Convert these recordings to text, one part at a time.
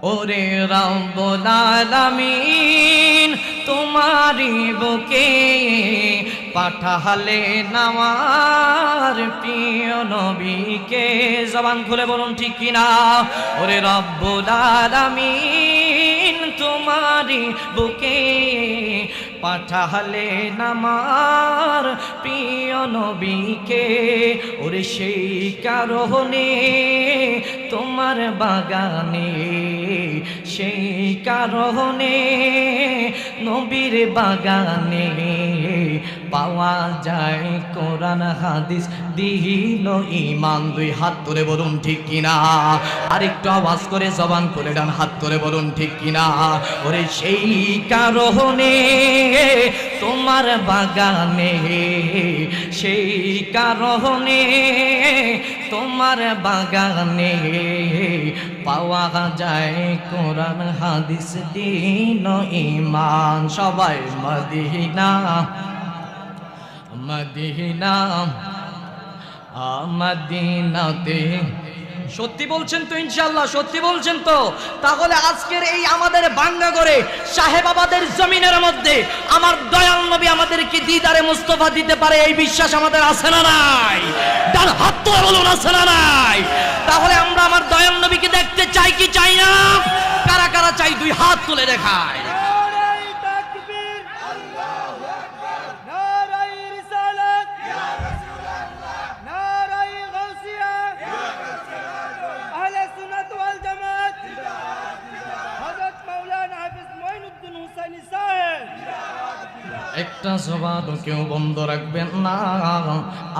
ওরে রব্বুল আলামিন তোমারি বুকে পাঠালেন আমার প্রিয় নবীকে। জবান খুলে বলুন ঠিক কিনা। ওরে রব্বুল আলামিন তোমারি বুকে পাঠালেন আমার প্রিয় নবীকে। ওরে সেই কারণে তোমার বাগানে, সেই কারণে নবীর বাগানে পাওয়া যায় কোরআন হাদিস দিন ঈমান। দুই হাত তুলে বলুন ঠিক কিনা। আরেকটু আওয়াজ করে জবান খুলে ডান হাত তুলে বলুন ঠিক কিনা। ওরে সেই কারণে তোমার বাগানে, সেই কারণে তোমার বাগানে পাওয়া যায় কোরআন হাদিস দিন ঈমান। সবাই মদিনা মদিনা মদিনাতে। সত্যি বলছেন তো ইনশাআল্লাহ? সত্যি বলছেন তো? তাহলে আজকের এই আমাদের বাঙ্গাগড়ে সাহেবাবাদের জমিনের মধ্যে আমার দয়াল নবী আমাদেরকে দিদারে মুস্তাফা দিতে পারে, এই বিশ্বাস আমাদের আছে না নাই? ডান হাত তুলে বলুন আছে না নাই? তাহলে আমরা আমার দয়াল নবীকে দেখতে চাই কি চাই না? কারা কারা চাই দুই হাত তুলে দেখায়। একটা জবান কেউ বন্ধ রাখবেন না,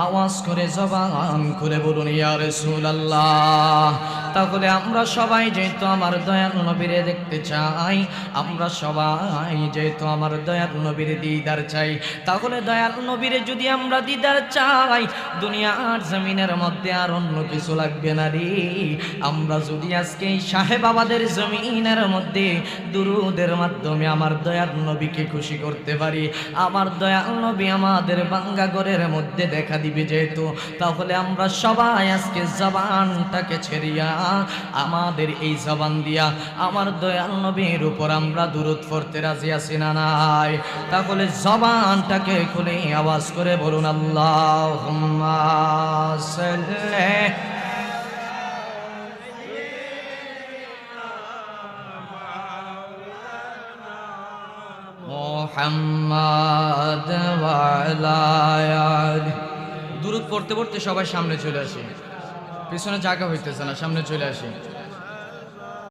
আওয়াজ করে জবান করে বলুন ইয়া রাসূলুল্লাহ। তাহলে আমরা সবাই যেহেতু আমার দয়াল নবীরে দেখতে চাই, আমরা সবাই যেহেতু আমার দয়াল নবীর দিদার চাই, তাহলে দয়াল নবীরে যদি আমরা দিদার চাই দুনিয়ার জমিনের মধ্যে আর অন্য কিছু লাগবে না রে। আমরা যদি আজকে এই সাহেবাবাদের জমিনের মধ্যে দুরুদের মাধ্যমে আমার দয়াল নবীকে খুশি করতে পারি, আমার দয়াল নবী আমাদের বাঙ্গাগড়ের মধ্যে দেখা দিবে যেহেতু, তাহলে আমরা সবাই আজকে জবানটাকে ছেড়িয়া আমাদের এই জবান দিয়া আমার দয়াল নবীর উপর আমরা দুরূদ পড়তে রাজি আছি না নাই? তাহলে জবানটাকে খুলে আওয়াজ করে বলুন আল্লাহুম্মা সাল্লি মুহাম্মাদ ওয়া আলা আলি। দুরূদ পড়তে পড়তে সবাই সামনে চলে আসি, পিছনে জায়গা হইতেছে না, সামনে চলে আসি।